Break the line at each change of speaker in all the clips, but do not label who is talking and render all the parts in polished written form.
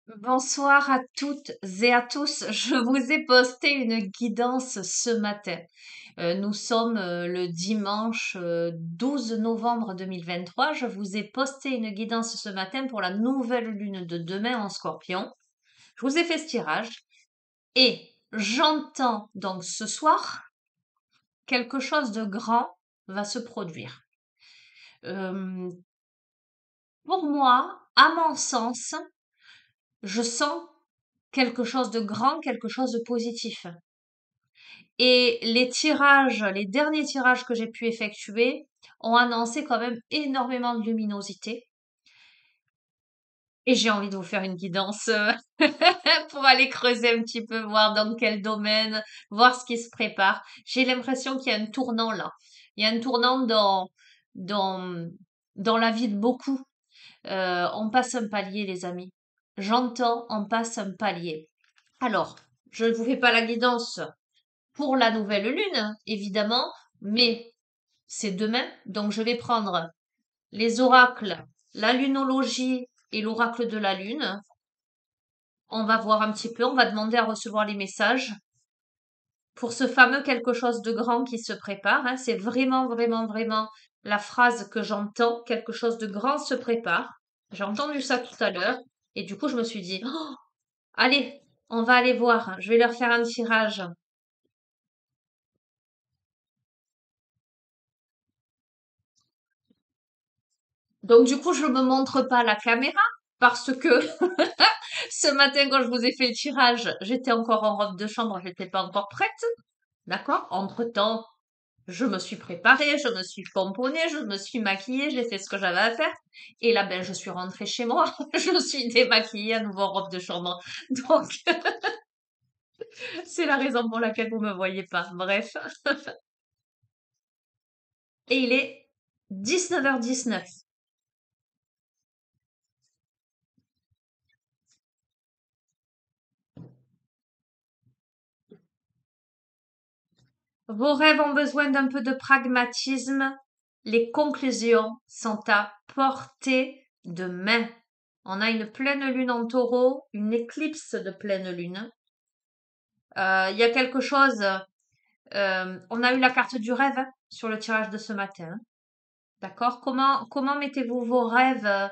Bonsoir à toutes et à tous. Je vous ai posté une guidance ce matin. Nous sommes le dimanche 12 novembre 2023. Je vous ai posté une guidance ce matin pour la nouvelle lune de demain en Scorpion. Je vous ai fait ce tirage et j'entends donc ce soir quelque chose de grand va se produire. Euh, pour moi, à mon sens, je sens quelque chose de grand, quelque chose de positif. Et les tirages, les derniers tirages que j'ai pu effectuer ont annoncé quand même énormément de luminosité. Et j'ai envie de vous faire une guidance pour aller creuser un petit peu, voir dans quel domaine, voir ce qui se prépare. J'ai l'impression qu'il y a un tournant là. Il y a un tournant dans, dans la vie de beaucoup. On passe un palier, les amis. J'entends, on passe un palier. Alors, je ne vous fais pas la guidance pour la nouvelle lune, évidemment, mais c'est demain. Donc, je vais prendre les oracles, la lunologie et l'oracle de la lune. On va voir un petit peu, on va demander à recevoir les messages pour ce fameux quelque chose de grand qui se prépare. Hein. C'est vraiment, vraiment, vraiment la phrase que j'entends. Quelque chose de grand se prépare. J'ai entendu ça tout à l'heure et du coup, je me suis dit, oh, allez, on va aller voir. Je vais leur faire un tirage. Donc du coup, je me montre pas à la caméra parce que ce matin, quand je vous ai fait le tirage, j'étais encore en robe de chambre, j'étais pas encore prête. D'accord? Entre-temps, je me suis préparée, je me suis pomponnée, je me suis maquillée, j'ai fait ce que j'avais à faire. Et là, ben, je suis rentrée chez moi. Je me suis démaquillée à nouveau en robe de chambre. Donc, c'est la raison pour laquelle vous me voyez pas. Bref. Et il est 19h19. Vos rêves ont besoin d'un peu de pragmatisme. Les conclusions sont à portée de main. On a une pleine lune en taureau, une éclipse de pleine lune. Il y a quelque chose. On a eu la carte du rêve hein, sur le tirage de ce matin. D'accord? Comment mettez-vous vos rêves,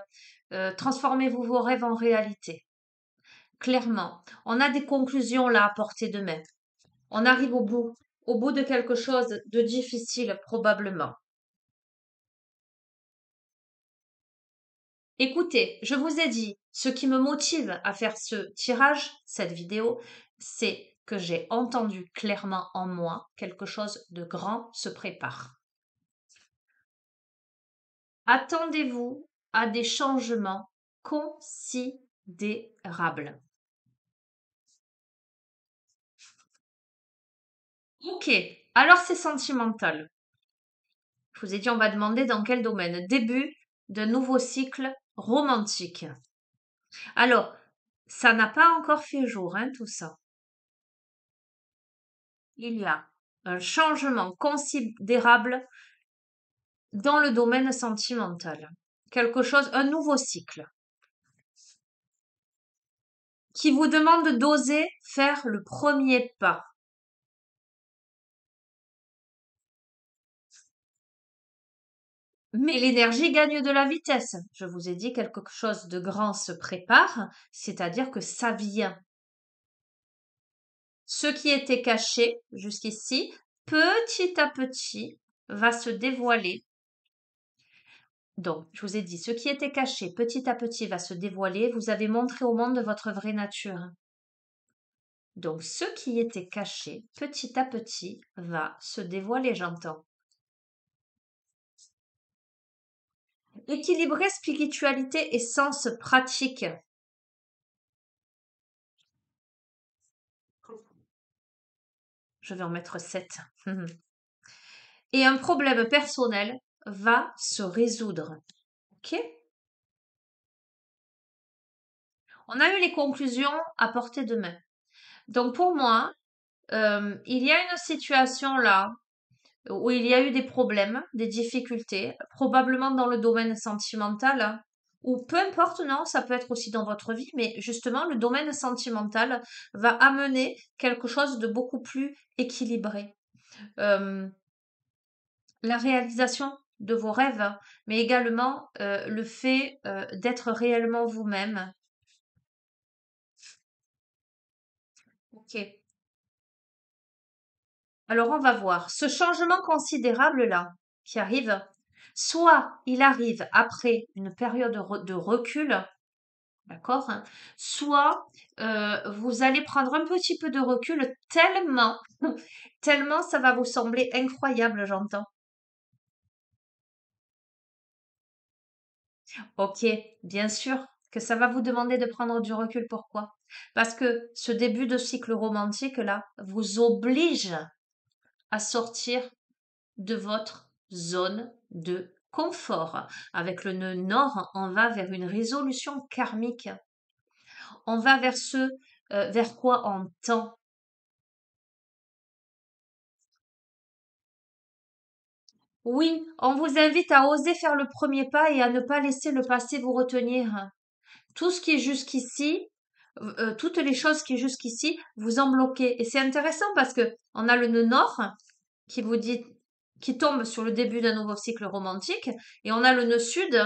transformez-vous vos rêves en réalité? Clairement. On a des conclusions là à portée de main. On arrive au bout de quelque chose de difficile probablement. Écoutez, je vous ai dit, ce qui me motive à faire ce tirage, cette vidéo, c'est que j'ai entendu clairement en moi quelque chose de grand se prépare. Attendez-vous à des changements considérables. Ok, alors c'est sentimental. Je vous ai dit, on va demander dans quel domaine. Début d'un nouveau cycle romantique. Alors, ça n'a pas encore fait jour, hein, tout ça. Il y a un changement considérable dans le domaine sentimental. Quelque chose, un nouveau cycle qui vous demande d'oser faire le premier pas. Mais l'énergie gagne de la vitesse. Je vous ai dit quelque chose de grand se prépare, c'est-à-dire que ça vient. Ce qui était caché jusqu'ici, petit à petit, va se dévoiler. Donc, je vous ai dit, ce qui était caché, petit à petit, va se dévoiler. Vous avez montré au monde votre vraie nature. Donc, ce qui était caché, petit à petit, va se dévoiler, j'entends. Équilibrer spiritualité et sens pratique. Je vais en mettre 7. Et un problème personnel va se résoudre. Ok? On a eu les conclusions à portée de main. Donc pour moi, il y a une situation là où il y a eu des problèmes, des difficultés, probablement dans le domaine sentimental. ou peu importe, non, ça peut être aussi dans votre vie, mais justement, le domaine sentimental va amener quelque chose de beaucoup plus équilibré. Euh, la réalisation de vos rêves, mais également le fait d'être réellement vous-même. Ok. Alors on va voir. Ce changement considérable-là qui arrive, soit il arrive après une période de recul, d'accord, hein, soit vous allez prendre un petit peu de recul tellement, tellement ça va vous sembler incroyable, j'entends. Ok, bien sûr que ça va vous demander de prendre du recul. Pourquoi? Parce que ce début de cycle romantique-là vous oblige à sortir de votre zone de confort. Avec le nœud nord, on va vers une résolution karmique. On va vers ce vers quoi on tend. Oui, on vous invite à oser faire le premier pas et à ne pas laisser le passé vous retenir. Tout ce qui est jusqu'ici, toutes les choses qui jusqu'ici vous ont bloqué. Et c'est intéressant parce que on a le nœud nord qui vous dit, qui tombe sur le début d'un nouveau cycle romantique, et on a le nœud sud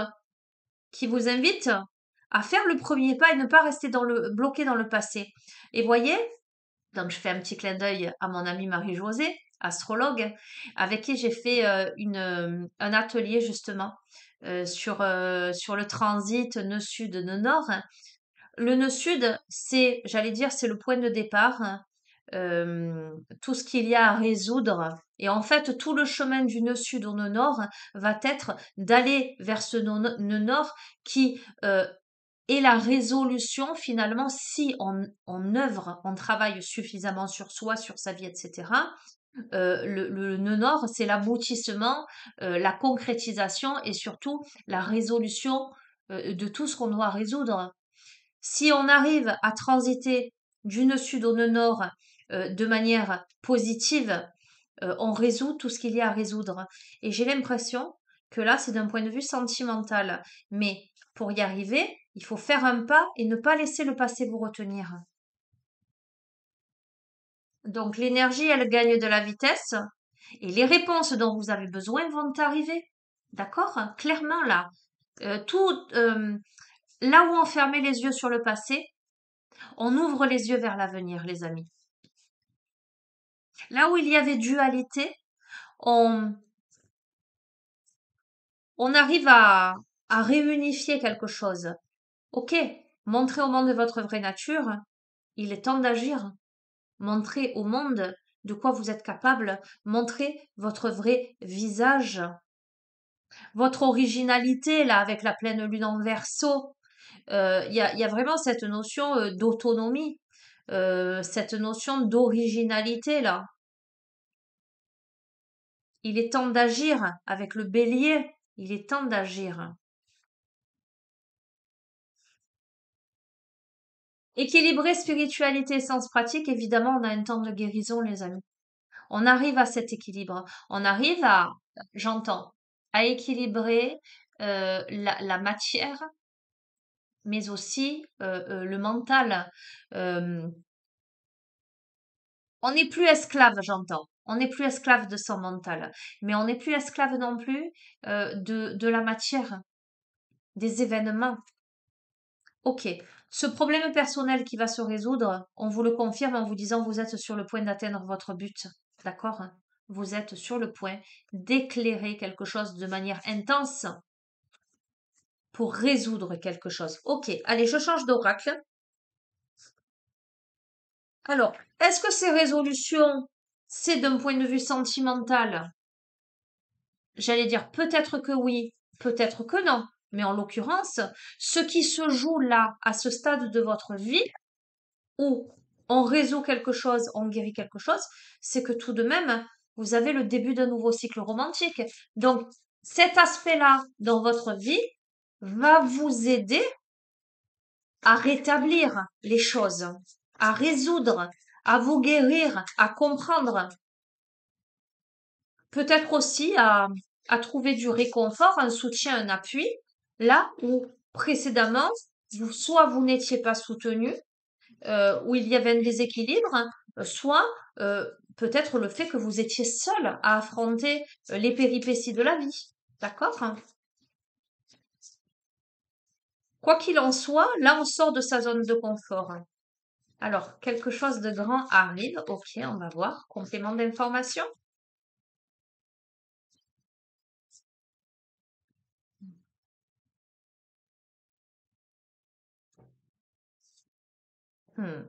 qui vous invite à faire le premier pas et ne pas rester bloqué dans le passé. Et voyez, donc je fais un petit clin d'œil à mon amie Marie-Josée, astrologue, avec qui j'ai fait un atelier justement sur le transit nœud sud, nœud nord. Le nœud sud, c'est, j'allais dire, c'est le point de départ, hein, tout ce qu'il y a à résoudre. Et en fait, tout le chemin du nœud sud au nœud nord va être d'aller vers ce nœud nord qui est la résolution finalement si on œuvre, on travaille suffisamment sur soi, sur sa vie, etc. Le nœud nord, c'est l'aboutissement, la concrétisation et surtout la résolution de tout ce qu'on doit résoudre. Si on arrive à transiter du nœud sud au nœud nord de manière positive, on résout tout ce qu'il y a à résoudre. Et j'ai l'impression que là, c'est d'un point de vue sentimental. Mais pour y arriver, il faut faire un pas et ne pas laisser le passé vous retenir. Donc l'énergie, elle gagne de la vitesse et les réponses dont vous avez besoin vont arriver. D'accord? Clairement là. Tout là où on fermait les yeux sur le passé, on ouvre les yeux vers l'avenir, les amis. Là où il y avait dualité, on, on arrive à réunifier quelque chose. Ok, montrez au monde votre vraie nature, il est temps d'agir. Montrez au monde de quoi vous êtes capable, montrez votre vrai visage, votre originalité, là, avec la pleine lune en verso. Il y a vraiment cette notion d'autonomie, cette notion d'originalité, là. Il est temps d'agir avec le bélier. Il est temps d'agir. Équilibrer spiritualité et sens pratique, évidemment, on a un temps de guérison, les amis. On arrive à cet équilibre. On arrive à, j'entends, à équilibrer la matière, mais aussi le mental. Euh, on n'est plus esclave, j'entends. On n'est plus esclave de son mental, mais on n'est plus esclave non plus de la matière, des événements. Ok, ce problème personnel qui va se résoudre, on vous le confirme en vous disant vous êtes sur le point d'atteindre votre but. D'accord? Vous êtes sur le point d'éclairer quelque chose de manière intense pour résoudre quelque chose. Ok, allez, je change d'oracle. Alors, est-ce que ces résolutions, c'est d'un point de vue sentimental? J'allais dire peut-être que oui, peut-être que non. Mais en l'occurrence, ce qui se joue là, à ce stade de votre vie, où on résout quelque chose, on guérit quelque chose, c'est que tout de même, vous avez le début d'un nouveau cycle romantique. Donc, cet aspect-là dans votre vie va vous aider à rétablir les choses, à résoudre, à vous guérir, à comprendre, peut-être aussi à trouver du réconfort, un soutien, un appui, là où précédemment, soit vous n'étiez pas soutenu, où il y avait un déséquilibre, hein, soit peut-être le fait que vous étiez seul à affronter les péripéties de la vie. D'accord? Quoi qu'il en soit, là, on sort de sa zone de confort. Alors, quelque chose de grand arrive. Ok, on va voir. Complément d'information. Hmm.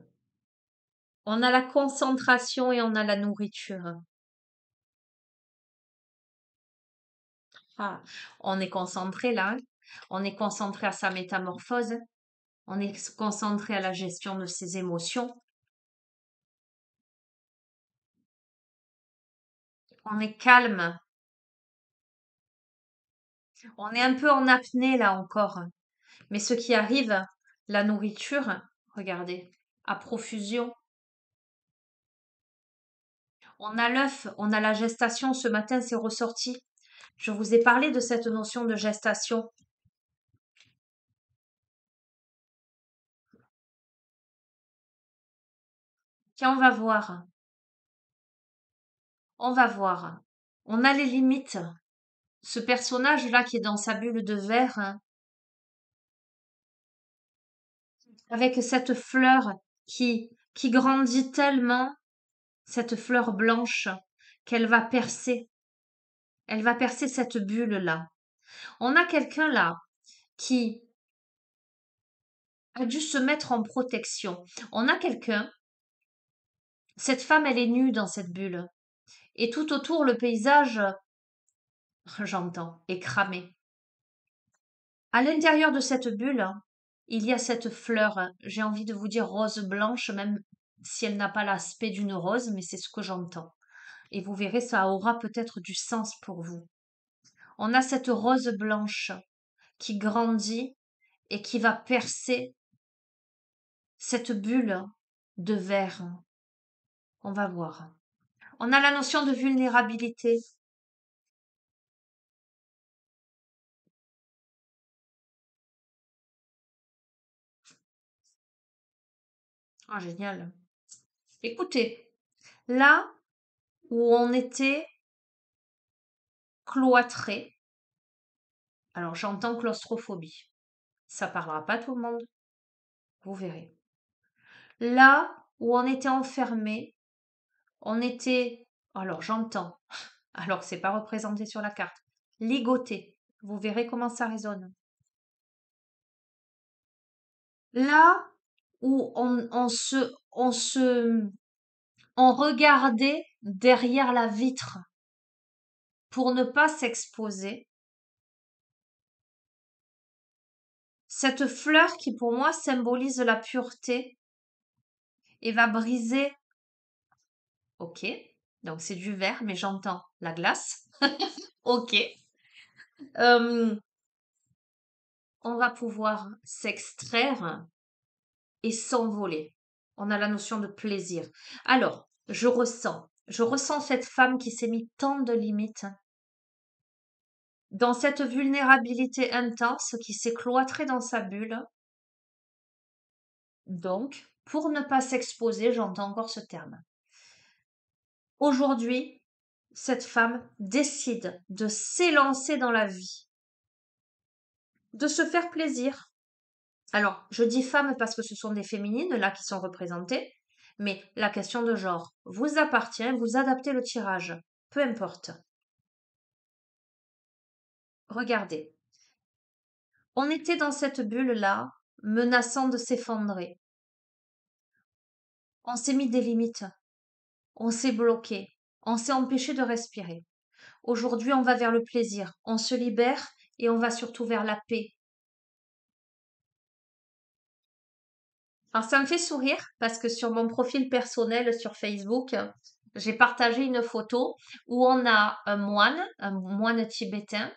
On a la concentration et on a la nourriture. Ah, on est concentré là, hein. On est concentré à sa métamorphose. On est concentré à la gestion de ses émotions. On est calme. On est un peu en apnée là encore. Mais ce qui arrive, la nourriture, regardez, à profusion. On a l'œuf, on a la gestation. Ce matin, c'est ressorti. Je vous ai parlé de cette notion de gestation. Tiens, on va voir. On va voir. On a les limites. Ce personnage-là qui est dans sa bulle de verre, hein, avec cette fleur qui grandit tellement, cette fleur blanche, qu'elle va percer. Elle va percer cette bulle-là. On a quelqu'un là qui a dû se mettre en protection. On a quelqu'un, cette femme, elle est nue dans cette bulle. Et tout autour, le paysage, j'entends, est cramé. À l'intérieur de cette bulle, il y a cette fleur, j'ai envie de vous dire rose blanche, même si elle n'a pas l'aspect d'une rose, mais c'est ce que j'entends. Et vous verrez, ça aura peut-être du sens pour vous. On a cette rose blanche qui grandit et qui va percer cette bulle de verre. On va voir. On a la notion de vulnérabilité. Ah, génial. Écoutez, là où on était cloîtré, alors j'entends claustrophobie. Ça parlera pas à tout le monde, vous verrez. Là où on était enfermé, on était, alors j'entends, alors c'est pas représenté sur la carte, ligoté. Vous verrez comment ça résonne. Là où on regardait derrière la vitre pour ne pas s'exposer, cette fleur qui pour moi symbolise la pureté et va briser. Ok, donc c'est du verre, mais j'entends la glace. Ok. Euh, on va pouvoir s'extraire et s'envoler. On a la notion de plaisir. Alors, je ressens cette femme qui s'est mis tant de limites dans cette vulnérabilité intense qui s'est cloîtrée dans sa bulle. Donc, pour ne pas s'exposer, j'entends encore ce terme. Aujourd'hui, cette femme décide de s'élancer dans la vie, de se faire plaisir. Alors, je dis femme parce que ce sont des féminines là qui sont représentées, mais la question de genre vous appartient, vous adaptez le tirage, peu importe. Regardez, on était dans cette bulle-là, menaçant de s'effondrer. On s'est mis des limites, on s'est bloqué, on s'est empêché de respirer. Aujourd'hui, on va vers le plaisir, on se libère et on va surtout vers la paix. Alors ça me fait sourire parce que sur mon profil personnel sur Facebook, j'ai partagé une photo où on a un moine tibétain,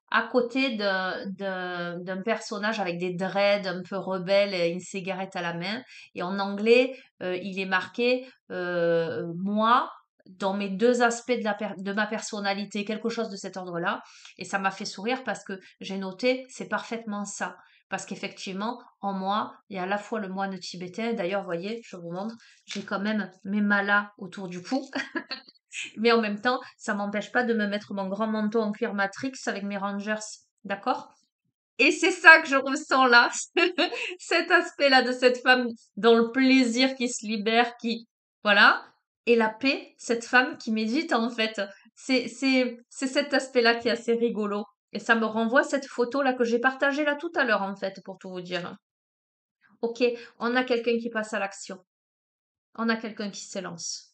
à côté d'un personnage avec des dreads un peu rebelles et une cigarette à la main. Et en anglais, il est marqué moi dans mes deux aspects de ma personnalité, quelque chose de cet ordre-là. Et ça m'a fait sourire parce que j'ai noté, c'est parfaitement ça. Parce qu'effectivement, en moi, il y a à la fois le moine tibétain. D'ailleurs, vous voyez, je vous montre, j'ai quand même mes malas autour du cou. Mais en même temps, ça m'empêche pas de me mettre mon grand manteau en cuir matrix avec mes Rangers. D'accord? Et c'est ça que je ressens là, cet aspect-là de cette femme dans le plaisir qui se libère, qui, voilà, et la paix, cette femme qui médite en fait. C'est cet aspect-là qui est assez rigolo. Et ça me renvoie à cette photo-là que j'ai partagée là tout à l'heure en fait, pour tout vous dire. Ok, on a quelqu'un qui passe à l'action. On a quelqu'un qui s'élance.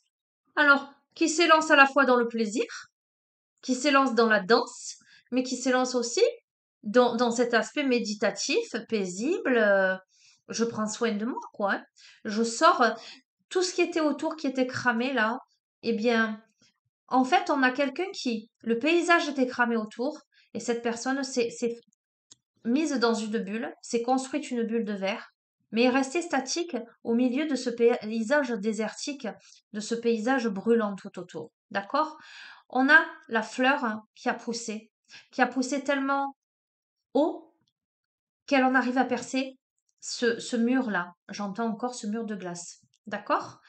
Alors, qui s'élance à la fois dans le plaisir, qui s'élance dans la danse, mais qui s'élance aussi dans cet aspect méditatif, paisible. Je prends soin de moi, quoi. Hein. Je sors tout ce qui était autour, qui était cramé là. Eh bien, en fait, on a quelqu'un qui, le paysage était cramé autour, et cette personne s'est mise dans une bulle, s'est construite une bulle de verre, mais est restée statique au milieu de ce paysage désertique, de ce paysage brûlant tout autour. D'accord? On a la fleur hein, qui a poussé tellement haut qu'elle en arrive à percer ce mur-là. J'entends encore ce mur de glace. D'accord?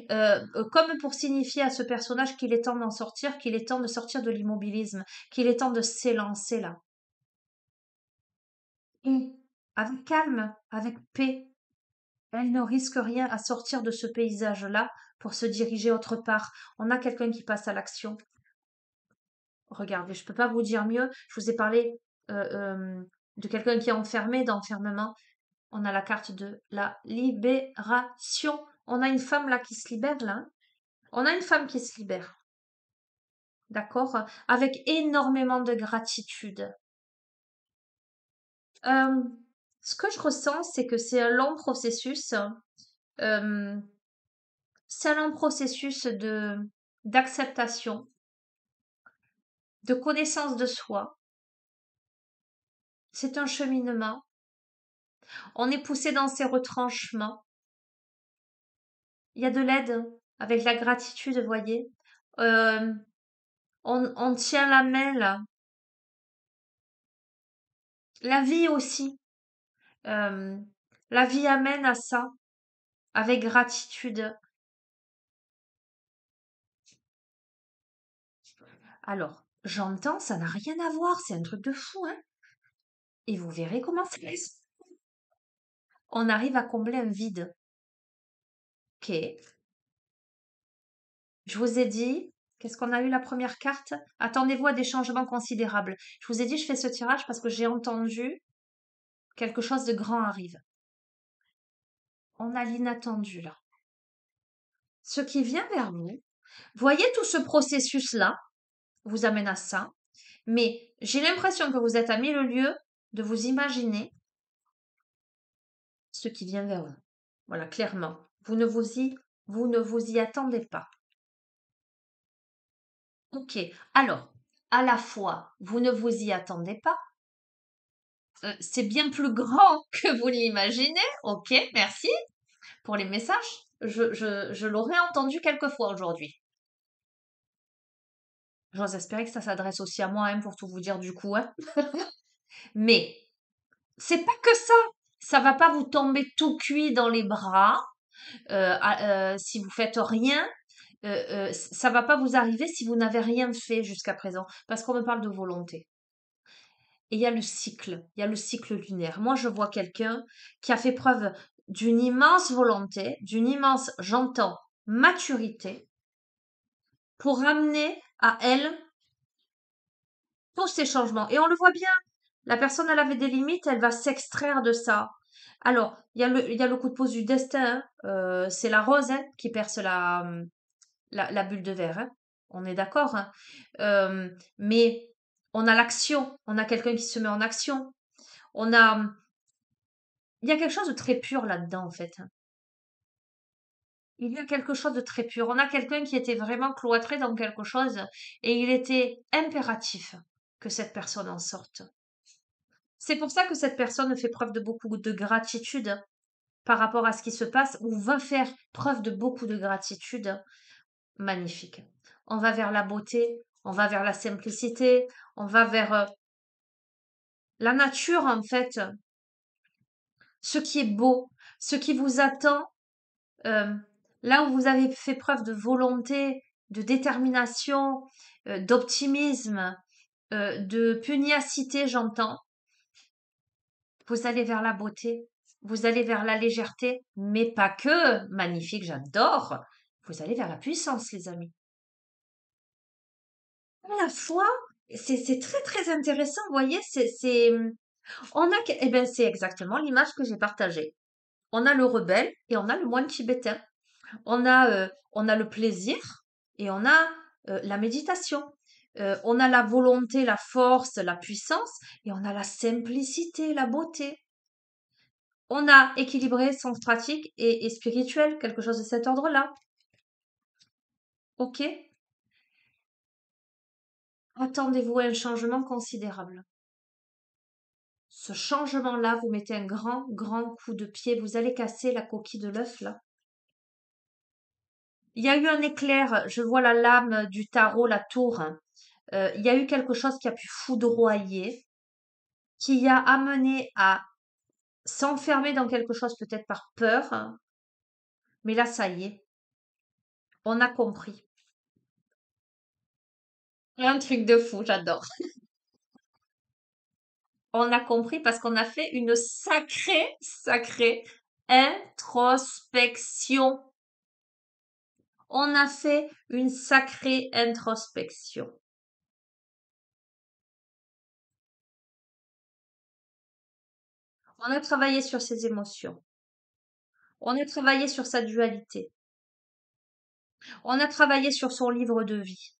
Comme pour signifier à ce personnage qu'il est temps d'en sortir, qu'il est temps de sortir de l'immobilisme, qu'il est temps de s'élancer là. Et avec calme, avec paix, elle ne risque rien à sortir de ce paysage-là pour se diriger autre part. On a quelqu'un qui passe à l'action. Regardez, je peux pas vous dire mieux. Je vous ai parlé de quelqu'un qui est enfermé, d'enfermement. On a la carte de la libération. On a une femme là qui se libère là. Hein. On a une femme qui se libère. D'accord? Avec énormément de gratitude. Euh, Ce que je ressens, c'est que c'est un long processus. Euh, c'est un long processus de d'acceptation, de connaissance de soi. C'est un cheminement. On est poussé dans ses retranchements. Il y a de l'aide avec la gratitude, vous voyez. Euh, on tient la main là. La vie aussi. Euh, la vie amène à ça, avec gratitude. Alors, j'entends, ça n'a rien à voir, c'est un truc de fou, hein. Et vous verrez comment ça laisse. On arrive à combler un vide. Ok. Je vous ai dit, qu'est-ce qu'on a eu la première carte? Attendez-vous à des changements considérables. Je vous ai dit, je fais ce tirage parce que j'ai entendu quelque chose de grand arrive. On a l'inattendu là. Ce qui vient vers vous, voyez tout ce processus-là, vous amène à ça, mais j'ai l'impression que vous êtes à mille lieues de vous imaginer ce qui vient vers vous. Voilà, clairement. Vous ne vous y attendez pas. Ok. Alors, à la fois, vous ne vous y attendez pas. C'est bien plus grand que vous l'imaginez. Ok, merci pour les messages. Je l'aurais entendu quelques fois aujourd'hui. J'ose espérer que ça s'adresse aussi à moi, hein, pour tout vous dire du coup. Hein. Mais c'est pas que ça. Ça va pas vous tomber tout cuit dans les bras si vous faites rien. Ça va pas vous arriver si vous n'avez rien fait jusqu'à présent, parce qu'on me parle de volonté. Et il y a le cycle lunaire. Moi, je vois quelqu'un qui a fait preuve d'une immense volonté, d'une immense, j'entends, maturité, pour amener à elle tous ces changements. Et on le voit bien, la personne, elle avait des limites, elle va s'extraire de ça. Alors, il y a le coup de pouce du destin, hein. C'est la rose hein, qui perce la bulle de verre. Hein. On est d'accord. Hein. Mais on a l'action, on a quelqu'un qui se met en action. On a, il y a quelque chose de très pur là-dedans, en fait. Hein. Il y a quelque chose de très pur. On a quelqu'un qui était vraiment cloîtré dans quelque chose et il était impératif que cette personne en sorte. C'est pour ça que cette personne fait preuve de beaucoup de gratitude par rapport à ce qui se passe ou va faire preuve de beaucoup de gratitude. Magnifique. On va vers la beauté, on va vers la simplicité, on va vers la nature en fait. ce qui est beau, ce qui vous attend, euh, là où vous avez fait preuve de volonté, de détermination, d'optimisme, de pugnacité, j'entends, vous allez vers la beauté, vous allez vers la légèreté, mais pas que, magnifique, j'adore, vous allez vers la puissance, les amis. À la fois, c'est très très intéressant, vous voyez, eh ben, c'est exactement l'image que j'ai partagée. On a le rebelle et on a le moine tibétain. On a le plaisir et on a la méditation. On a la volonté, la force, la puissance et on a la simplicité, la beauté. On a équilibré sens pratique et spirituel, quelque chose de cet ordre-là. Ok? Attendez-vous à un changement considérable. Ce changement-là, vous mettez un grand, grand coup de pied. Vous allez casser la coquille de l'œuf, là. Il y a eu un éclair. Je vois la lame du tarot, la tour. Il y a eu quelque chose qui a pu foudroyer, qui a amené à s'enfermer dans quelque chose peut-être par peur. Mais là, ça y est, on a compris. Un truc de fou, j'adore. On a compris parce qu'on a fait une sacrée, sacrée introspection. On a fait une sacrée introspection. On a travaillé sur ses émotions. On a travaillé sur sa dualité. On a travaillé sur son livre de vie.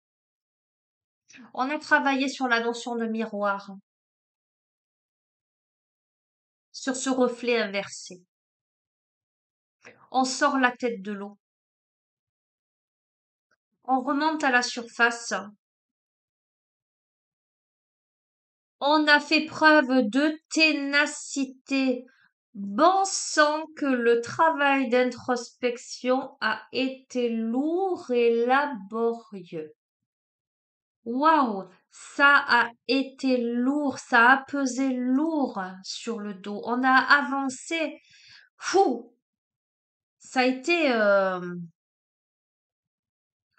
On a travaillé sur la notion de miroir, sur ce reflet inversé. On sort la tête de l'eau. On remonte à la surface. On a fait preuve de ténacité. Bon sang que le travail d'introspection a été lourd et laborieux. Waouh, ça a été lourd, ça a pesé lourd sur le dos. On a avancé. Fou, ça a été un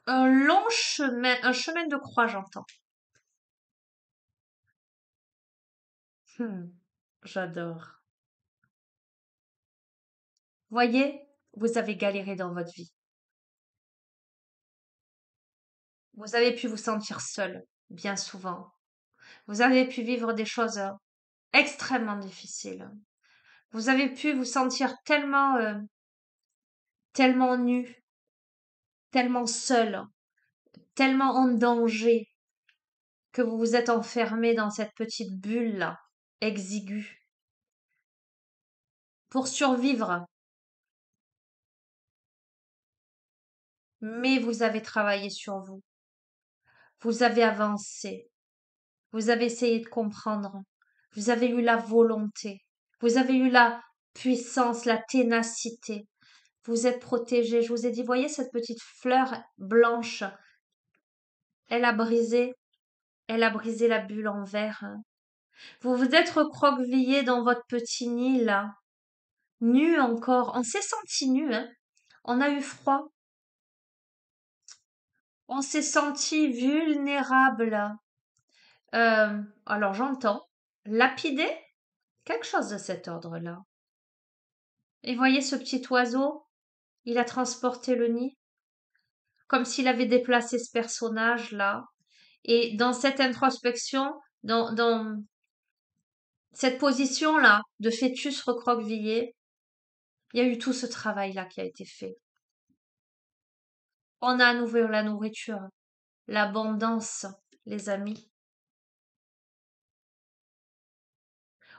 long chemin, un chemin de croix, j'entends. Hmm, j'adore. Voyez, vous avez galéré dans votre vie. Vous avez pu vous sentir seul, bien souvent. Vous avez pu vivre des choses extrêmement difficiles. Vous avez pu vous sentir tellement, tellement nu, tellement seul, tellement en danger que vous vous êtes enfermé dans cette petite bulle-là, exiguë, pour survivre. Mais vous avez travaillé sur vous. Vous avez avancé. Vous avez essayé de comprendre. Vous avez eu la volonté. Vous avez eu la puissance, la ténacité. Vous êtes protégé. Je vous ai dit, voyez cette petite fleur blanche. Elle a brisé. Elle a brisé la bulle en verre. Vous vous êtes recroquevillé dans votre petit nid là. Nu encore. On s'est senti nu, hein. On a eu froid. On s'est senti vulnérable. Alors j'entends. Lapidé? Quelque chose de cet ordre-là. Et voyez ce petit oiseau? Il a transporté le nid, comme s'il avait déplacé ce personnage-là. Et dans cette introspection, dans cette position-là de fœtus recroquevillé, il y a eu tout ce travail-là qui a été fait. On a à nouveau la nourriture, l'abondance, les amis.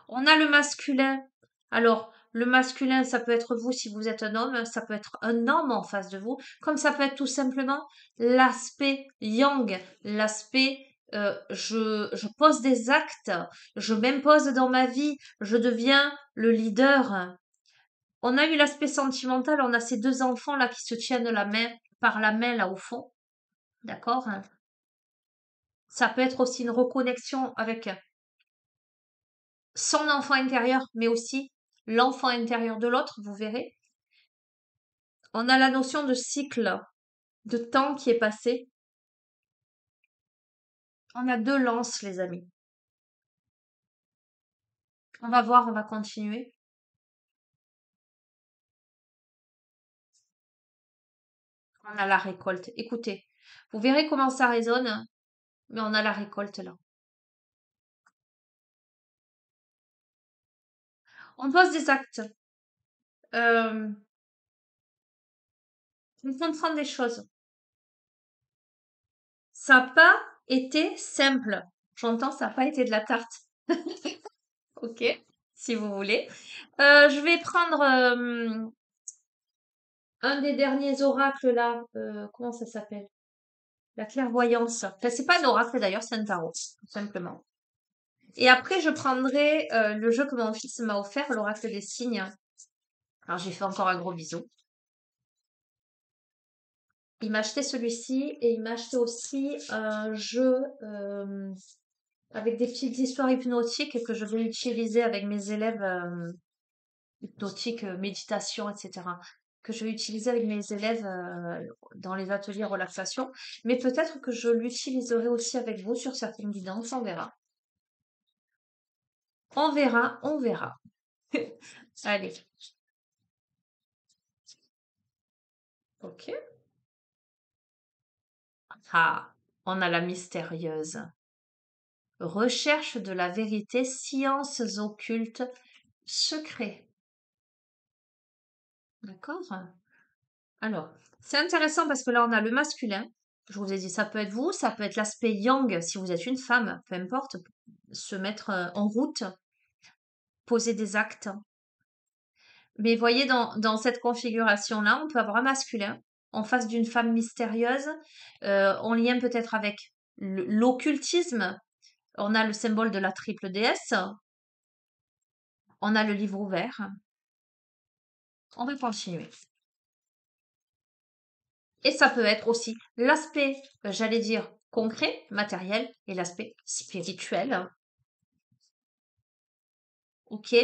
On a le masculin. Alors, le masculin, ça peut être vous si vous êtes un homme, ça peut être un homme en face de vous, comme ça peut être tout simplement l'aspect yang, l'aspect je pose des actes, je m'impose dans ma vie, je deviens le leader. On a eu l'aspect sentimental, on a ces deux enfants là qui se tiennent la main par la main là au fond, d'accord? Ça peut être aussi une reconnexion avec son enfant intérieur, mais aussi l'enfant intérieur de l'autre, vous verrez. On a la notion de cycle, de temps qui est passé. On a 2 lances, les amis. On va voir, on va continuer. On a la récolte. Écoutez, vous verrez comment ça résonne, mais on a la récolte là. On pose des actes. Euh, on comprend des choses. Ça n'a pas été simple. J'entends, ça n'a pas été de la tarte. Ok, si vous voulez. Je vais prendre un des derniers oracles là. Comment ça s'appelle? La clairvoyance. Enfin, c'est pas un oracle d'ailleurs, c'est un tarot, tout simplement. Et après, je prendrai le jeu que mon fils m'a offert, l'oracle des signes. Alors, j'ai fait encore un gros bisou. Il m'a acheté celui-ci et il m'a acheté aussi un jeu avec des petites histoires hypnotiques que je vais utiliser avec mes élèves hypnotiques, méditation, etc. Que je vais utiliser avec mes élèves dans les ateliers relaxation. Mais peut-être que je l'utiliserai aussi avec vous sur certaines guidances, on verra. On verra, on verra. Allez, ok. Ah, on a la mystérieuse. Recherche de la vérité, sciences occultes, secrets. D'accord? Alors, c'est intéressant parce que là, on a le masculin. Je vous ai dit, ça peut être vous, ça peut être l'aspect yang si vous êtes une femme, peu importe. Se mettre en route, poser des actes. Mais voyez, dans cette configuration-là, on peut avoir un masculin en face d'une femme mystérieuse, en lien peut-être avec l'occultisme. On a le symbole de la triple déesse. On a le livre ouvert. On va continuer. Et ça peut être aussi l'aspect, j'allais dire, concret, matériel, et l'aspect spirituel. Ok?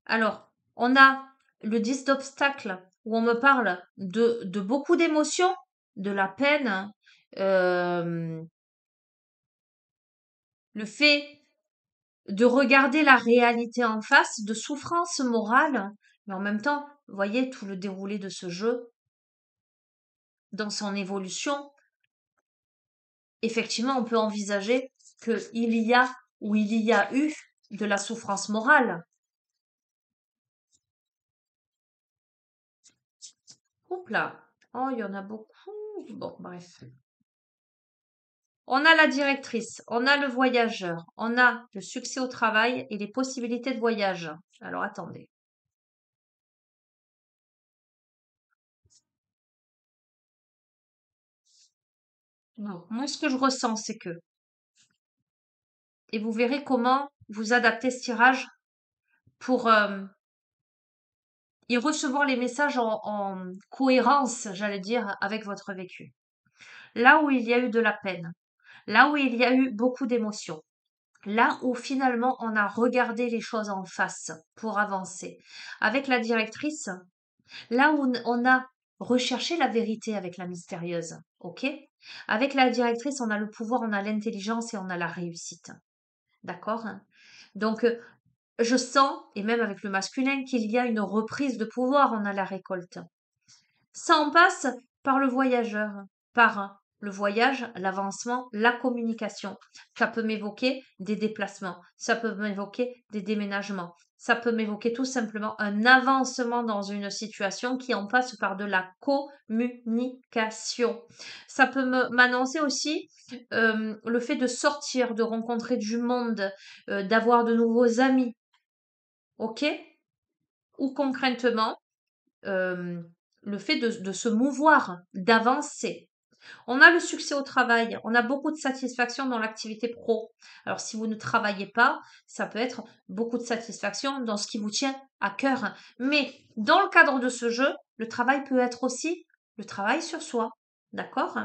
Alors, on a le 10 d'obstacles où on me parle de beaucoup d'émotions, de la peine, euh, le fait de regarder la réalité en face, de souffrance morale, mais en même temps, vous voyez tout le déroulé de ce jeu dans son évolution. Effectivement, on peut envisager qu'il y a ou il y a eu de la souffrance morale. Oups là. Oh, il y en a beaucoup. Bon, bref. On a la directrice, on a le voyageur, on a le succès au travail et les possibilités de voyage. Alors attendez. Non, moi ce que je ressens, c'est que, et vous verrez comment vous adaptez ce tirage pour y recevoir les messages en cohérence, j'allais dire, avec votre vécu. Là où il y a eu de la peine, là où il y a eu beaucoup d'émotions, là où finalement on a regardé les choses en face pour avancer. Avec la directrice, là où on a recherché la vérité avec la mystérieuse, ok? Avec la directrice, on a le pouvoir, on a l'intelligence et on a la réussite. D'accord? Donc, je sens, et même avec le masculin, qu'il y a une reprise de pouvoir, on a la récolte. Ça en passe par le voyageur, par le voyage, l'avancement, la communication. Ça peut m'évoquer des déplacements, ça peut m'évoquer des déménagements, ça peut m'évoquer tout simplement un avancement dans une situation qui en passe par de la communication. Ça peut m'annoncer aussi le fait de sortir, de rencontrer du monde, d'avoir de nouveaux amis, ok? Ou concrètement, euh, le fait de se mouvoir, d'avancer. On a le succès au travail, on a beaucoup de satisfaction dans l'activité pro. Alors si vous ne travaillez pas, ça peut être beaucoup de satisfaction dans ce qui vous tient à cœur. Mais dans le cadre de ce jeu, le travail peut être aussi le travail sur soi. D'accord?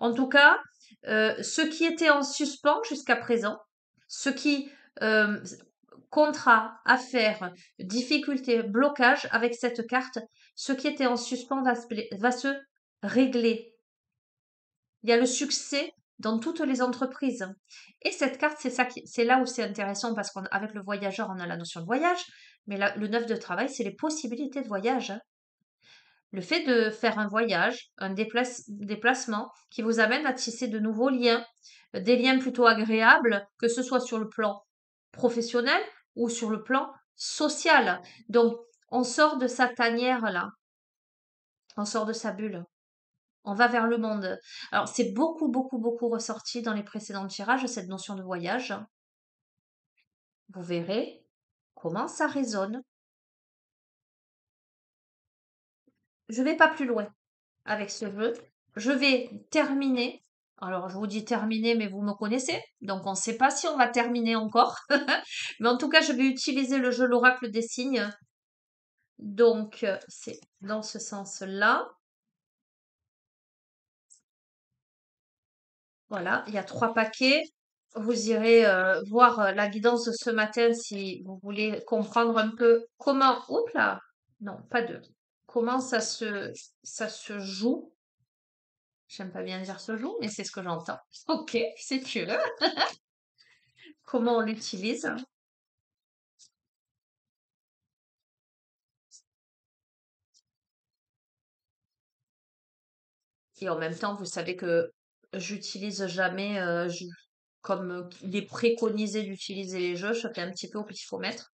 En tout cas, ce qui était en suspens jusqu'à présent, ce qui contrat, affaires, difficultés, blocage, avec cette carte, ce qui était en suspens va se régler. Il y a le succès dans toutes les entreprises. Et cette carte, c'est là où c'est intéressant parce qu'avec le voyageur, on a la notion de voyage, mais le 9 de travail, c'est les possibilités de voyage, hein. Le fait de faire un voyage, un déplacement qui vous amène à tisser de nouveaux liens, des liens plutôt agréables, que ce soit sur le plan professionnel ou sur le plan social. Donc, on sort de sa tanière-là, on sort de sa bulle. On va vers le monde. Alors, c'est beaucoup, beaucoup, beaucoup ressorti dans les précédents tirages, cette notion de voyage. Vous verrez comment ça résonne. Je vais pas plus loin avec ce jeu. Je vais terminer. Alors, je vous dis terminer, mais vous me connaissez. Donc, on ne sait pas si on va terminer encore. Mais en tout cas, je vais utiliser le jeu l'oracle des signes. Donc, c'est dans ce sens-là. Voilà, il y a 3 paquets. Vous irez voir la guidance de ce matin si vous voulez comprendre un peu comment. Oups là! Non, pas deux. Comment ça se joue. J'aime pas bien dire se joue, mais c'est ce que j'entends. Ok, si tu veux. Comment on l'utilise. Et en même temps, vous savez que j'utilise jamais comme il est préconisé d'utiliser les jeux, je fais un petit peu au pifomètre.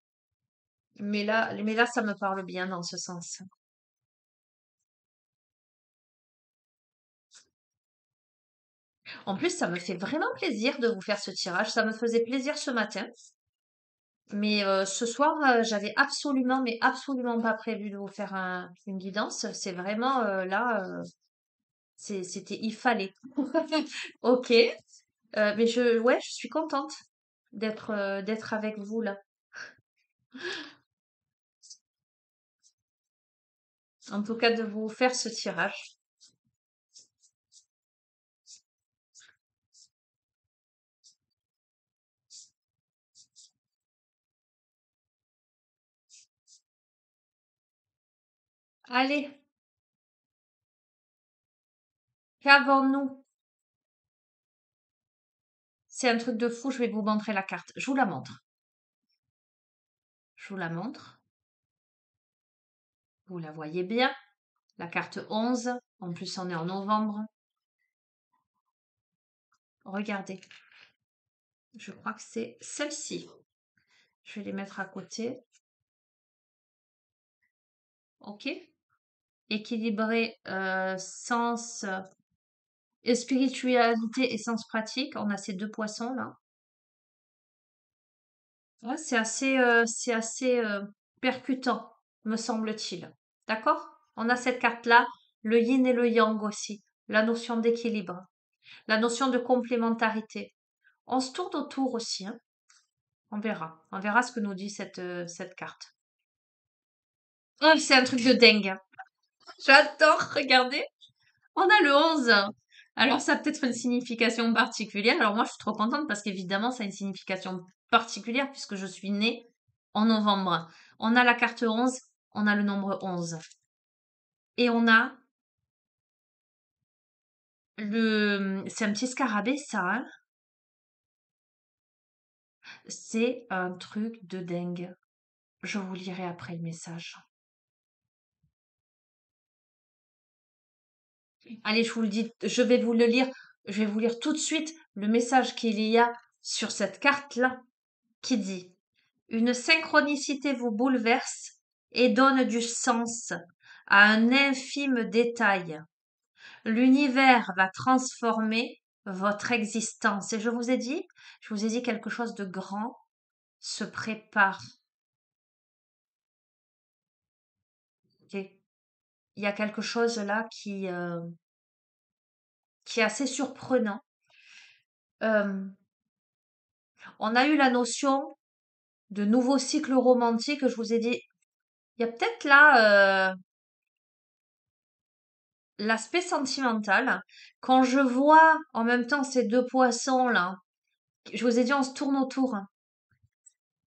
Mais là, ça me parle bien dans ce sens. En plus, ça me fait vraiment plaisir de vous faire ce tirage. Ça me faisait plaisir ce matin. Mais ce soir, j'avais absolument, mais absolument pas prévu de vous faire une guidance. C'est vraiment là, c'était, il fallait. Ok. Mais ouais, je suis contente d'être avec vous là. En tout cas, de vous faire ce tirage. Allez, qu'avons-nous? C'est un truc de fou. Je vais vous montrer la carte. Je vous la montre. Je vous la montre. Vous la voyez bien. La carte 11. En plus, on est en novembre. Regardez. Je crois que c'est celle-ci. Je vais les mettre à côté. OK? Équilibré, sens et spiritualité et sens pratique. On a ces deux poissons là. Ouais, c'est assez percutant, me semble-t-il. D'accord? On a cette carte-là, le yin et le yang aussi, la notion d'équilibre, la notion de complémentarité. On se tourne autour aussi, hein. On verra. On verra ce que nous dit cette carte. Oh, c'est un truc de dingue. J'adore, regardez. On a le 11. Alors, ça a peut-être une signification particulière. Alors, moi, je suis trop contente parce qu'évidemment, ça a une signification particulière puisque je suis née en novembre. On a la carte 11, on a le nombre 11. Et on a c'est un petit scarabée, ça, hein. C'est un truc de dingue. Je vous lirai après le message. Allez, je vous le dis, je vais vous le lire. Je vais vous lire tout de suite le message qu'il y a sur cette carte-là qui dit: Une synchronicité vous bouleverse et donne du sens à un infime détail. L'univers va transformer votre existence. Et je vous ai dit quelque chose de grand se prépare. Ok. Il y a quelque chose là qui est assez surprenant. Euh, on a eu la notion de nouveau cycle romantique. Je vous ai dit, il y a peut-être là l'aspect sentimental. Quand je vois en même temps ces deux poissons là, je vous ai dit, on se tourne autour.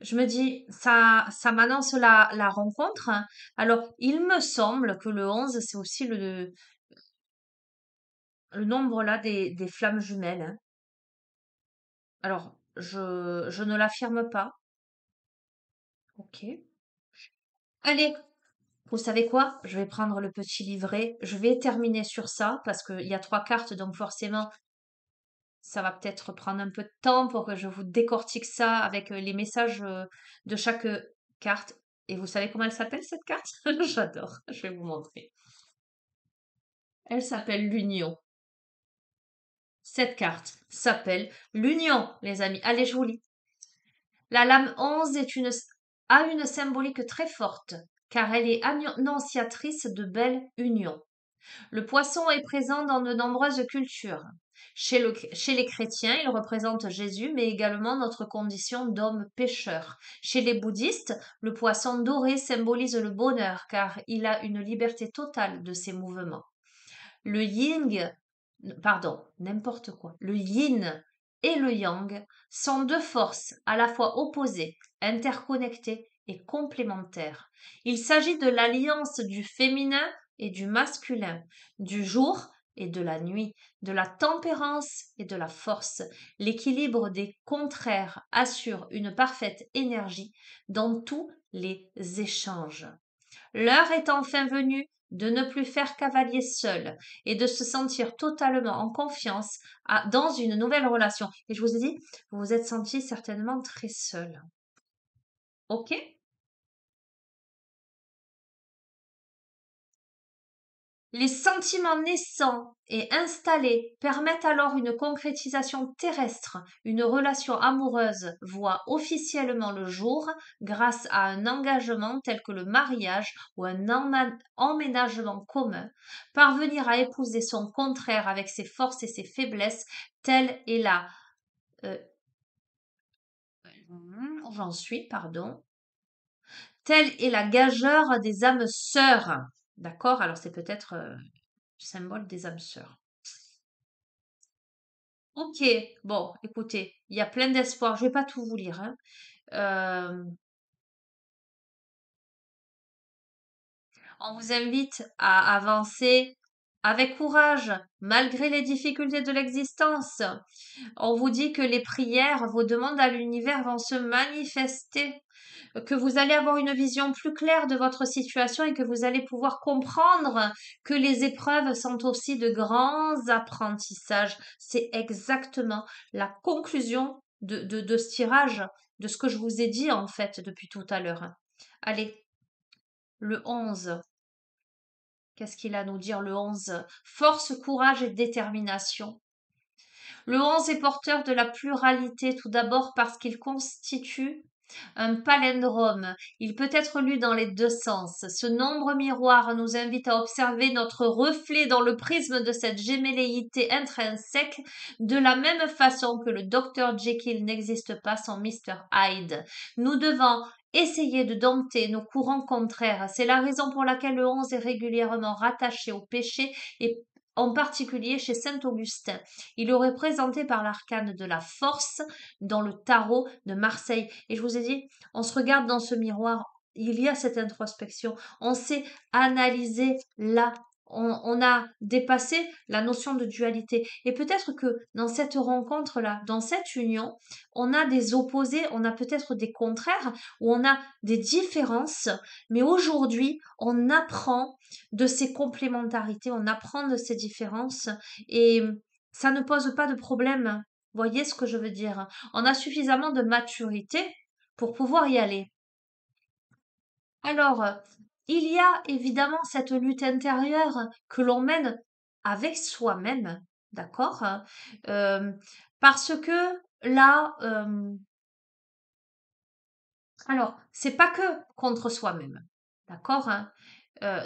je me dis, ça m'annonce la rencontre, hein. Alors, il me semble que le 11, c'est aussi le nombre là des flammes jumelles, hein. Alors, je ne l'affirme pas. Ok. Allez, vous savez quoi? Je vais prendre le petit livret. Je vais terminer sur ça parce qu'il y a trois cartes, donc forcément, ça va peut-être prendre un peu de temps pour que je vous décortique ça avec les messages de chaque carte. Et vous savez comment elle s'appelle cette carte? J'adore. Je vais vous montrer. Elle s'appelle l'Union. Cette carte s'appelle l'Union, les amis. Allez, je vous lis. La lame 11 a une symbolique très forte, car elle est annonciatrice de belles unions. Le poisson est présent dans de nombreuses cultures. Chez les chrétiens, il représente Jésus, mais également notre condition d'homme pécheur. Chez les bouddhistes, le poisson doré symbolise le bonheur, car il a une liberté totale de ses mouvements. Le yin, pardon, n'importe quoi. Le yin et le yang sont deux forces à la fois opposées, interconnectées et complémentaires. Il s'agit de l'alliance du féminin et du masculin, du jour et de la nuit, de la tempérance et de la force. L'équilibre des contraires assure une parfaite énergie dans tous les échanges. L'heure est enfin venue de ne plus faire cavalier seul et de se sentir totalement en confiance dans une nouvelle relation. Et je vous ai dit, vous vous êtes senti certainement très seul. Ok? Les sentiments naissants et installés permettent alors une concrétisation terrestre. Une relation amoureuse voit officiellement le jour grâce à un engagement tel que le mariage ou un emménagement commun. Parvenir à épouser son contraire avec ses forces et ses faiblesses, telle est la... euh, j'en suis, pardon. Telle est la gageure des âmes sœurs. D'accord? Alors c'est peut-être symbole des âmes sœurs. Ok, bon, écoutez, il y a plein d'espoir. Je vais pas tout vous lire, hein. Euh, on vous invite à avancer avec courage, malgré les difficultés de l'existence. On vous dit que les prières, vos demandes à l'univers vont se manifester, que vous allez avoir une vision plus claire de votre situation et que vous allez pouvoir comprendre que les épreuves sont aussi de grands apprentissages. C'est exactement la conclusion de ce tirage, de ce que je vous ai dit en fait depuis tout à l'heure. Allez, le 11. Qu'est-ce qu'il a à nous dire le 11? Force, courage et détermination. Le 11 est porteur de la pluralité, tout d'abord parce qu'il constitue un palindrome. Il peut être lu dans les deux sens. Ce nombre miroir nous invite à observer notre reflet dans le prisme de cette gémelléité intrinsèque, de la même façon que le Dr Jekyll n'existe pas sans Mr Hyde. Nous devons essayer de dompter nos courants contraires. C'est la raison pour laquelle le 11 est régulièrement rattaché au péché et en particulier chez saint Augustin. Il est représenté par l'arcane de la force dans le tarot de Marseille. Et je vous ai dit, on se regarde dans ce miroir, il y a cette introspection, on sait analyser là. On a dépassé la notion de dualité. Et peut-être que dans cette rencontre-là, dans cette union, on a des opposés, on a peut-être des contraires, ou on a des différences, mais aujourd'hui, on apprend de ces complémentarités, on apprend de ces différences, et ça ne pose pas de problème. Voyez ce que je veux dire? On a suffisamment de maturité pour pouvoir y aller. Alors, il y a évidemment cette lutte intérieure que l'on mène avec soi-même, d'accord? Euh, parce que là, alors, c'est pas que contre soi-même, d'accord? Hein.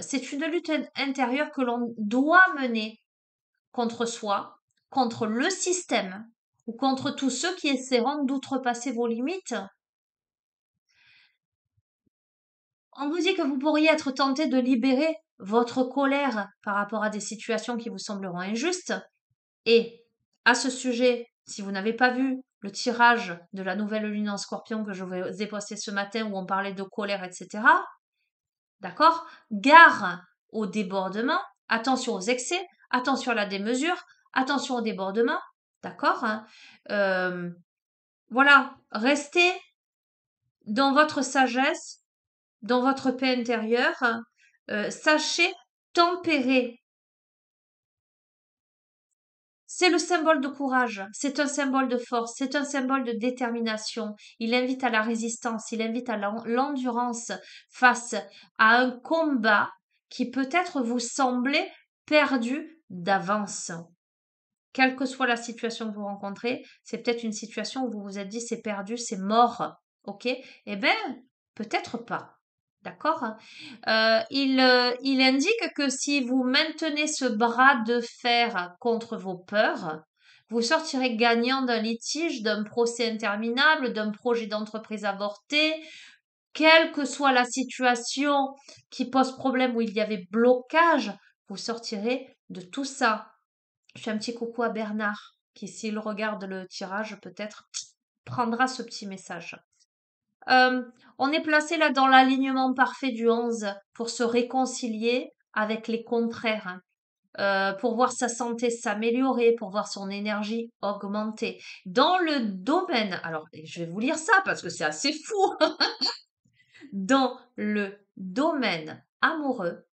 C'est une lutte intérieure que l'on doit mener contre soi, contre le système ou contre tous ceux qui essaieront d'outrepasser vos limites. On vous dit que vous pourriez être tenté de libérer votre colère par rapport à des situations qui vous sembleront injustes. Et à ce sujet, si vous n'avez pas vu le tirage de la nouvelle lune en scorpion que je vous ai posté ce matin où on parlait de colère, etc. D'accord? Gare au débordement, attention aux excès, attention à la démesure, attention au débordement, d'accord? Hein. Voilà, restez dans votre sagesse, dans votre paix intérieure, hein. Sachez tempérer. C'est le symbole de courage, c'est un symbole de force, c'est un symbole de détermination. Il invite à la résistance, il invite à l'endurance face à un combat qui peut-être vous semblait perdu d'avance. Quelle que soit la situation que vous rencontrez, c'est peut-être une situation où vous vous êtes dit c'est perdu, c'est mort. Ok? Eh bien, peut-être pas. D'accord? Il indique que si vous maintenez ce bras de fer contre vos peurs, vous sortirez gagnant d'un litige, d'un procès interminable, d'un projet d'entreprise avorté, quelle que soit la situation qui pose problème où il y avait blocage, vous sortirez de tout ça. Je fais un petit coucou à Bernard, qui s'il regarde le tirage, peut-être prendra ce petit message. Euh, on est placé là dans l'alignement parfait du 11 pour se réconcilier avec les contraires, hein. Pour voir sa santé s'améliorer, pour voir son énergie augmenter. Dans le domaine, alors je vais vous lire ça parce que c'est assez fou, dans le domaine amoureux,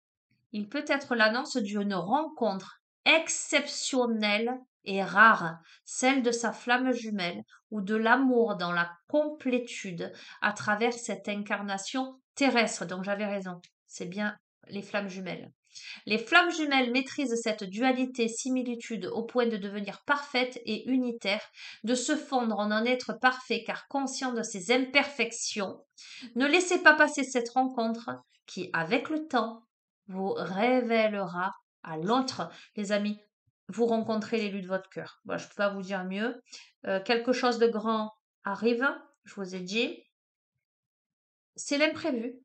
il peut être l'annonce d'une rencontre exceptionnelle et rare, celle de sa flamme jumelle ou de l'amour dans la complétude à travers cette incarnation terrestre. Donc j'avais raison, c'est bien les flammes jumelles. Les flammes jumelles maîtrisent cette dualité similitude au point de devenir parfaite et unitaire, de se fondre en un être parfait car conscient de ses imperfections. Ne laissez pas passer cette rencontre qui, avec le temps, vous révélera à l'autre. Les amis, vous rencontrez l'élu de votre cœur. Voilà, je ne peux pas vous dire mieux. Quelque chose de grand arrive, je vous ai dit. C'est l'imprévu.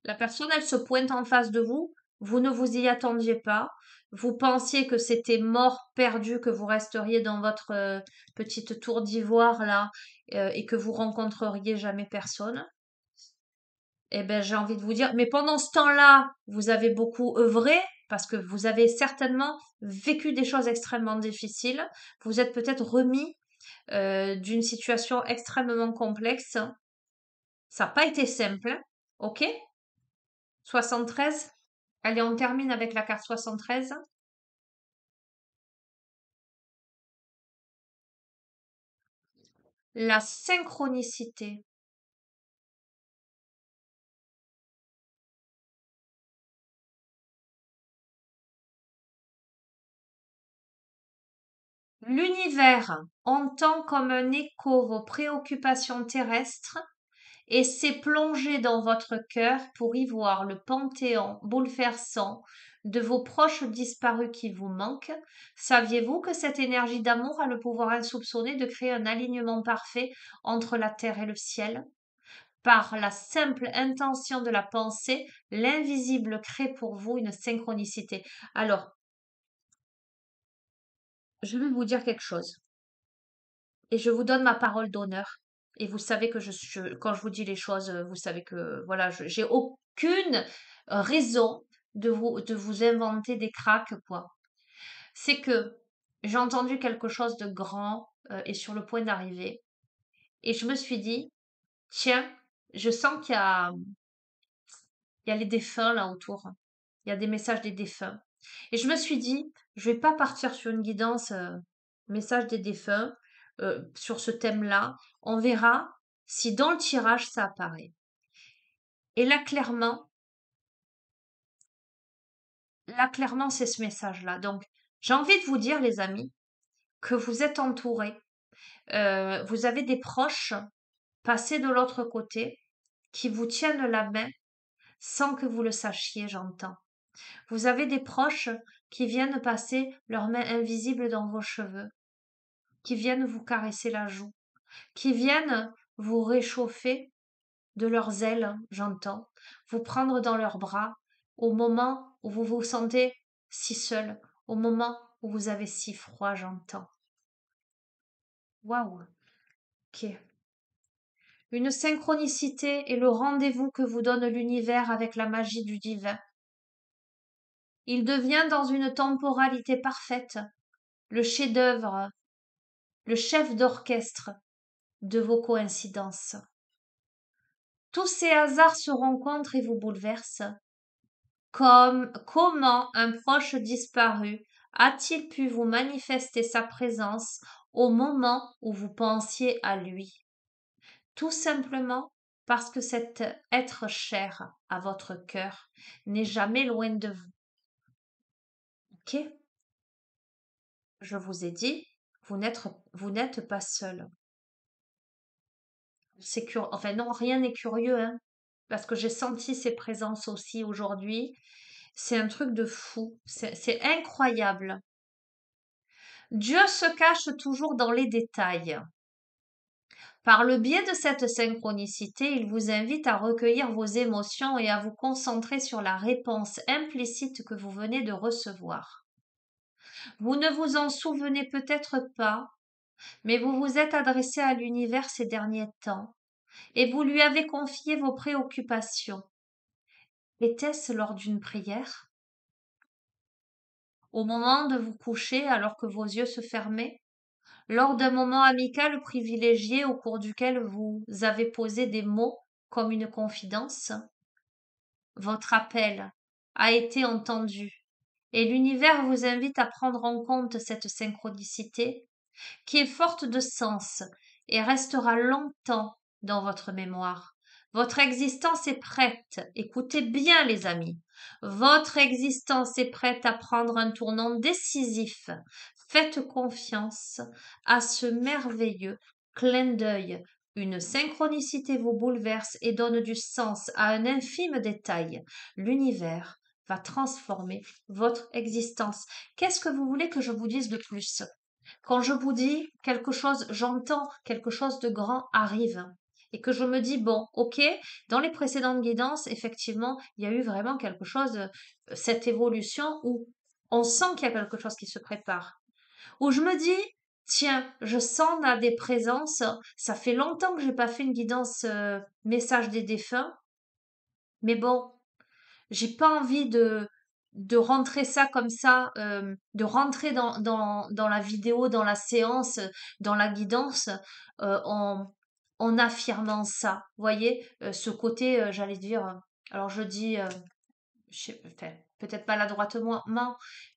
La personne, elle se pointe en face de vous. Vous ne vous y attendiez pas. Vous pensiez que c'était mort, perdu, que vous resteriez dans votre petite tour d'ivoire là et que vous rencontreriez jamais personne. Eh ben, j'ai envie de vous dire, mais pendant ce temps-là, vous avez beaucoup œuvré parce que vous avez certainement vécu des choses extrêmement difficiles. Vous êtes peut-être remis d'une situation extrêmement complexe. Ça n'a pas été simple, ok? 73. Allez, on termine avec la carte 73. La synchronicité. L'univers entend comme un écho vos préoccupations terrestres et s'est plongé dans votre cœur pour y voir le panthéon bouleversant de vos proches disparus qui vous manquent. Saviez-vous que cette énergie d'amour a le pouvoir insoupçonné de créer un alignement parfait entre la terre et le ciel? Par la simple intention de la pensée, l'invisible crée pour vous une synchronicité. Alors, je vais vous dire quelque chose et je vous donne ma parole d'honneur. Et vous savez que quand je vous dis les choses, vous savez que voilà, j'ai aucune raison de vous inventer des cracks, quoi. C'est que j'ai entendu quelque chose de grand et sur le point d'arriver. Et je me suis dit, tiens, je sens il y a les défunts là autour. Il y a des messages des défunts. Et je me suis dit, je vais pas partir sur une guidance message des défunts sur ce thème-là. On verra si dans le tirage ça apparaît. Et là clairement, c'est ce message-là. Donc, j'ai envie de vous dire, les amis, que vous êtes entourés. Vous avez des proches passés de l'autre côté qui vous tiennent la main sans que vous le sachiez, j'entends. Vous avez des proches qui viennent passer leurs mains invisibles dans vos cheveux, qui viennent vous caresser la joue, qui viennent vous réchauffer de leurs ailes, j'entends, vous prendre dans leurs bras au moment où vous vous sentez si seul, au moment où vous avez si froid, j'entends. Waouh. Ok. Une synchronicité est le rendez-vous que vous donne l'univers avec la magie du divin. Il devient dans une temporalité parfaite le chef-d'œuvre, le chef d'orchestre de vos coïncidences. Tous ces hasards se rencontrent et vous bouleversent. Comment un proche disparu a-t-il pu vous manifester sa présence au moment où vous pensiez à lui? Tout simplement parce que cet être cher à votre cœur n'est jamais loin de vous. Ok? Je vous ai dit, vous n'êtes pas seul. C'est curieux. Enfin, non, rien n'est curieux, hein, parce que j'ai senti ces présences aussi aujourd'hui. C'est un truc de fou. C'est incroyable. Dieu se cache toujours dans les détails. Par le biais de cette synchronicité, il vous invite à recueillir vos émotions et à vous concentrer sur la réponse implicite que vous venez de recevoir. Vous ne vous en souvenez peut-être pas, mais vous vous êtes adressé à l'univers ces derniers temps et vous lui avez confié vos préoccupations. Était-ce lors d'une prière? Au moment de vous coucher alors que vos yeux se fermaient? Lors d'un moment amical privilégié au cours duquel vous avez posé des mots comme une confidence? Votre appel a été entendu et l'univers vous invite à prendre en compte cette synchronicité qui est forte de sens et restera longtemps dans votre mémoire. Votre existence est prête. Écoutez bien, les amis. Votre existence est prête à prendre un tournant décisif. Faites confiance à ce merveilleux clin d'œil. Une synchronicité vous bouleverse et donne du sens à un infime détail. L'univers va transformer votre existence. Qu'est-ce que vous voulez que je vous dise de plus? Quand je vous dis quelque chose, j'entends quelque chose de grand arrive. Et que je me dis, bon, ok, dans les précédentes guidances, effectivement, il y a eu vraiment quelque chose, cette évolution où on sent qu'il y a quelque chose qui se prépare. Où je me dis, tiens, je sens là des présences, ça fait longtemps que j'ai pas fait une guidance message des défunts, mais bon, j'ai pas envie de rentrer ça comme ça, de rentrer dans la vidéo, dans la séance, dans la guidance, en, en affirmant ça. Voyez, ce côté, j'allais dire, alors je dis, enfin, peut-être pas maladroitement,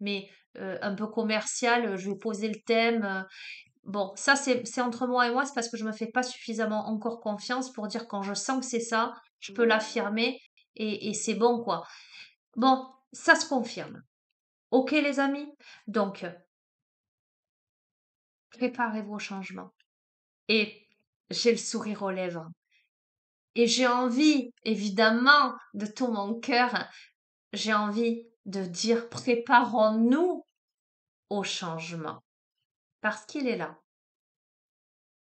mais un peu commercial, je vais poser le thème. Bon, ça c'est entre moi et moi, c'est parce que je me fais pas suffisamment encore confiance pour dire quand je sens que c'est ça, je peux l'affirmer et c'est bon quoi. Bon, ça se confirme. Ok les amis? Donc, préparez vos changements. Et j'ai le sourire aux lèvres. Et j'ai envie, évidemment, de tout mon cœur, j'ai envie de dire préparons-nous au changement. Parce qu'il est là.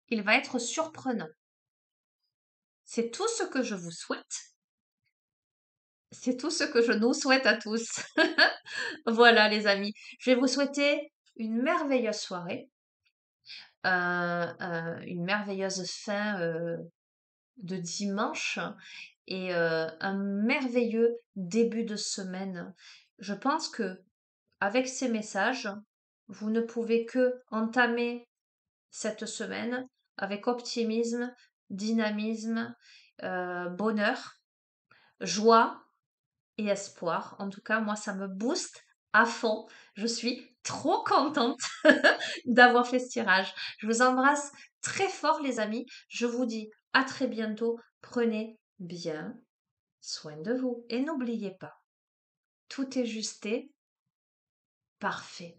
Il va être surprenant. C'est tout ce que je vous souhaite. C'est tout ce que je nous souhaite à tous. Voilà les amis. Je vais vous souhaiter une merveilleuse soirée. Une merveilleuse fin de dimanche et un merveilleux début de semaine. Je pense que avec ces messages, vous ne pouvez que entamer cette semaine avec optimisme, dynamisme, bonheur, joie et espoir. En tout cas, moi, ça me booste à fond. Je suis trop contente d'avoir fait ce tirage. Je vous embrasse très fort, les amis. Je vous dis à très bientôt. Prenez bien soin de vous. Et n'oubliez pas, tout est justé, parfait.